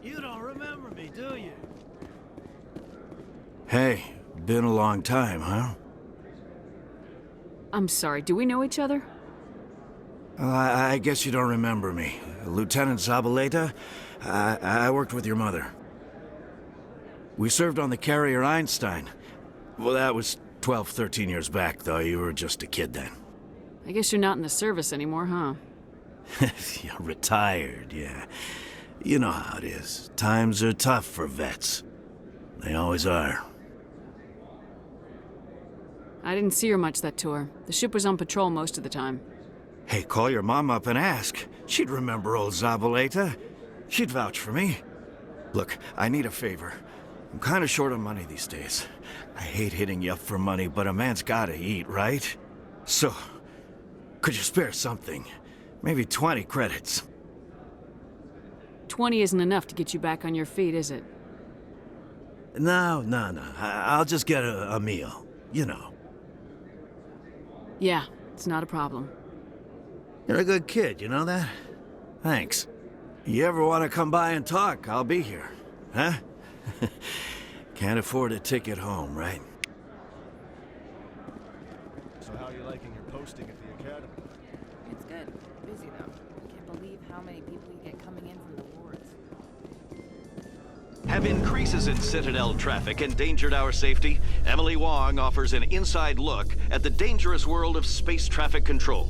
You don't remember me, do you? Hey, been a long time, huh? I'm sorry, do we know each other? Well, I guess you don't remember me. Lieutenant Zabaleta? I worked with your mother. We served on the carrier Einstein. Well, that was 12, 13 years back, though. You were just a kid then. I guess you're not in the service anymore, huh? Yeah, retired, yeah. You know how it is. Times are tough for vets. They always are. I didn't see her much that tour. The ship was on patrol most of the time. Hey, call your mom up and ask. She'd remember old Zabaleta. She'd vouch for me. Look, I need a favor. I'm kind of short on money these days. I hate hitting you up for money, but a man's gotta eat, right? So, could you spare something? Maybe 20 credits. 20 isn't enough to get you back on your feet, is it? No. I'll just get a meal, you know. Yeah, it's not a problem. You're a good kid, you know that? Thanks. You ever want to come by and talk, I'll be here. Huh? Can't afford a ticket home, right? So how are you liking your posting at the academy? It's good. Busy though. Can't believe how many people you get coming in from the wards. Have increases in Citadel traffic endangered our safety? Emily Wong offers an inside look at the dangerous world of space traffic control.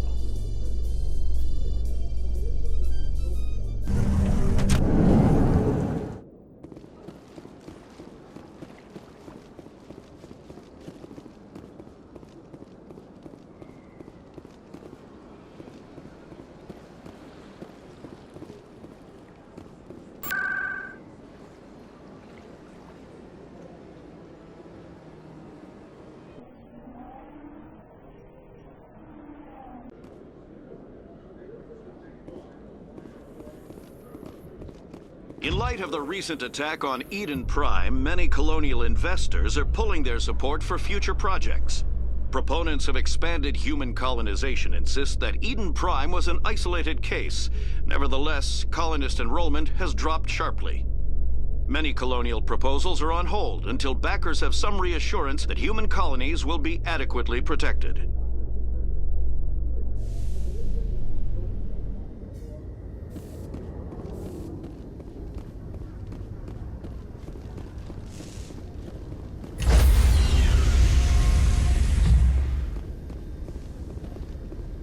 In light of the recent attack on Eden Prime, many colonial investors are pulling their support for future projects. Proponents of expanded human colonization insist that Eden Prime was an isolated case. Nevertheless, colonist enrollment has dropped sharply. Many colonial proposals are on hold until backers have some reassurance that human colonies will be adequately protected.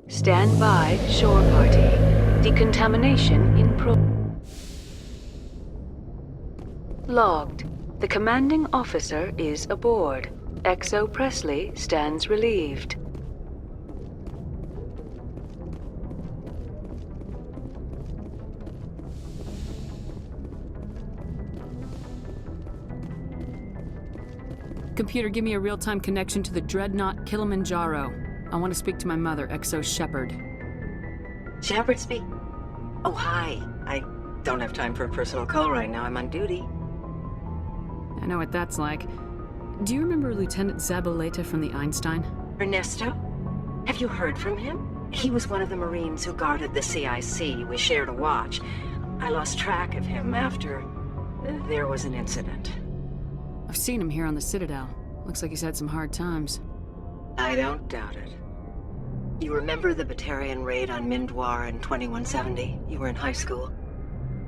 Stand by, shore party. Decontamination in Logged. The commanding officer is aboard. XO Presley stands relieved. Computer, give me a real-time connection to the Dreadnought Kilimanjaro. I want to speak to my mother, XO Shepard. Shepard speak? Oh, hi. I don't have time for a personal call right now. I'm on duty. I know what that's like. Do you remember Lieutenant Zabaleta from the Einstein? Ernesto? Have you heard from him? He was one of the Marines who guarded the CIC. We shared a watch. I lost track of him after there was an incident. I've seen him here on the Citadel. Looks like he's had some hard times. I don't doubt it. You remember the Batarian raid on Mindwar in 2170? You were in high school.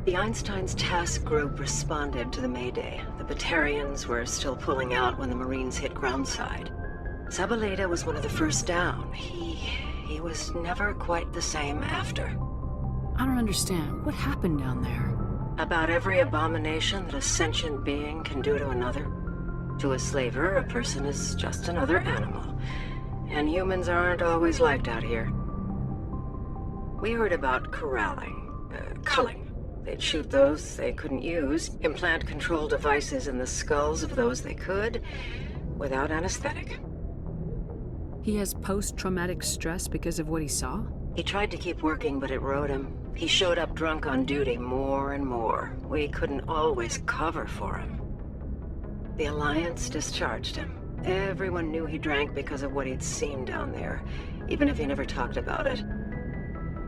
The Einstein's task group responded to the Mayday. The Batarians were still pulling out when the Marines hit groundside. Zabaleta was one of the first down. He was never quite the same after. I don't understand. What happened down there? About every abomination that a sentient being can do to another. To a slaver, a person is just another animal. And humans aren't always liked out here. We heard about corralling, culling. They'd shoot those they couldn't use, implant control devices in the skulls of those they could, without anesthetic. He has post-traumatic stress because of what he saw? He tried to keep working, but it rode him. He showed up drunk on duty more and more. We couldn't always cover for him. The Alliance discharged him. Everyone knew he drank because of what he'd seen down there, even if he never talked about it.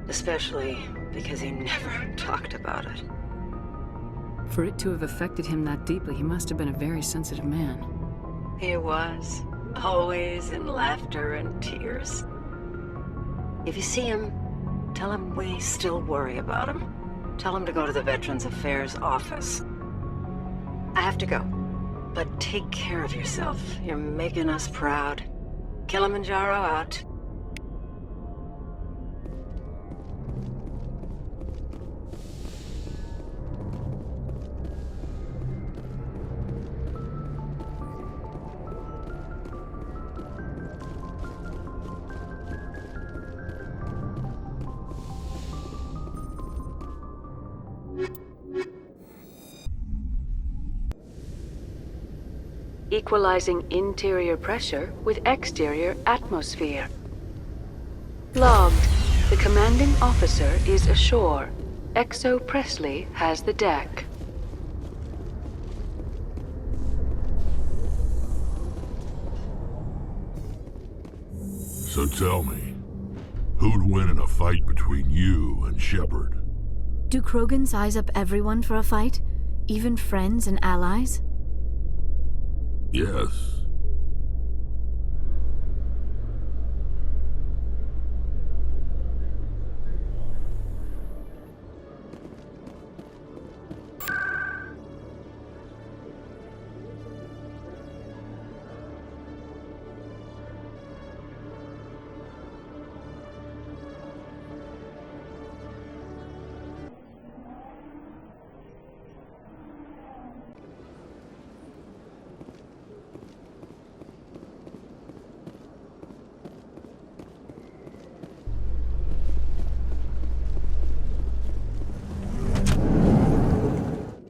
Especially because he never talked about it. For it to have affected him that deeply, he must have been a very sensitive man. He was. Always in laughter and tears. If you see him, tell him we still worry about him. Tell him to go to the Veterans Affairs office. I have to go. But take care of yourself. You're making us proud. Kilimanjaro out. Equalizing interior pressure with exterior atmosphere. Logged. The commanding officer is ashore. XO Presley has the deck. So tell me, who'd win in a fight between you and Shepard? Do Krogan size up everyone for a fight? Even friends and allies? Yes.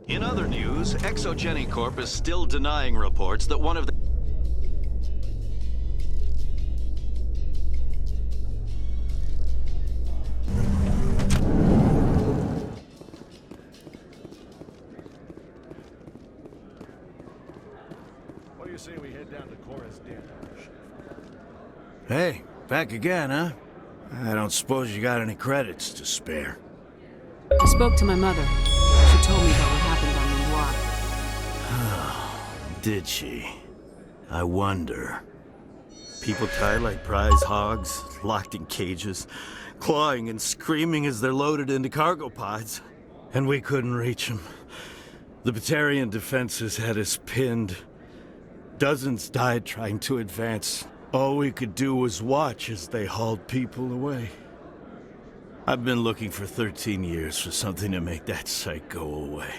In other news, Exogeny Corp is still denying reports that one of the... What do you say we head down to Cora's den? Hey, back again, huh? I don't suppose you got any credits to spare. I spoke to my mother. She told me about what happened on the walk. Did she? I wonder. People tied like prize hogs, locked in cages, clawing and screaming as they're loaded into cargo pods. And we couldn't reach them. The Batarian defenses had us pinned. Dozens died trying to advance. All we could do was watch as they hauled people away. I've been looking for 13 years for something to make that sight go away.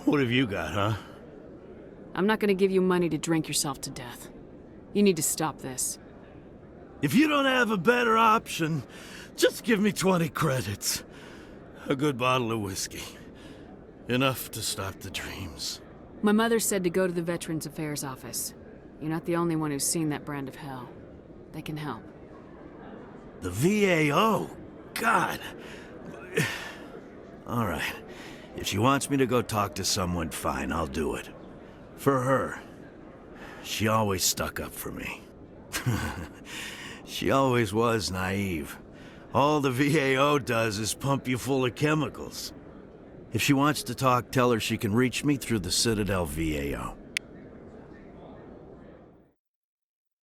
What have you got, huh? I'm not gonna give you money to drink yourself to death. You need to stop this. If you don't have a better option, just give me 20 credits. A good bottle of whiskey. Enough to stop the dreams. My mother said to go to the Veterans Affairs office. You're not the only one who's seen that brand of hell. They can help. The VAO? God. All right. If she wants me to go talk to someone, fine, I'll do it. For her. She always stuck up for me. She always was naive. All the VAO does is pump you full of chemicals. If she wants to talk, tell her she can reach me through the Citadel VAO.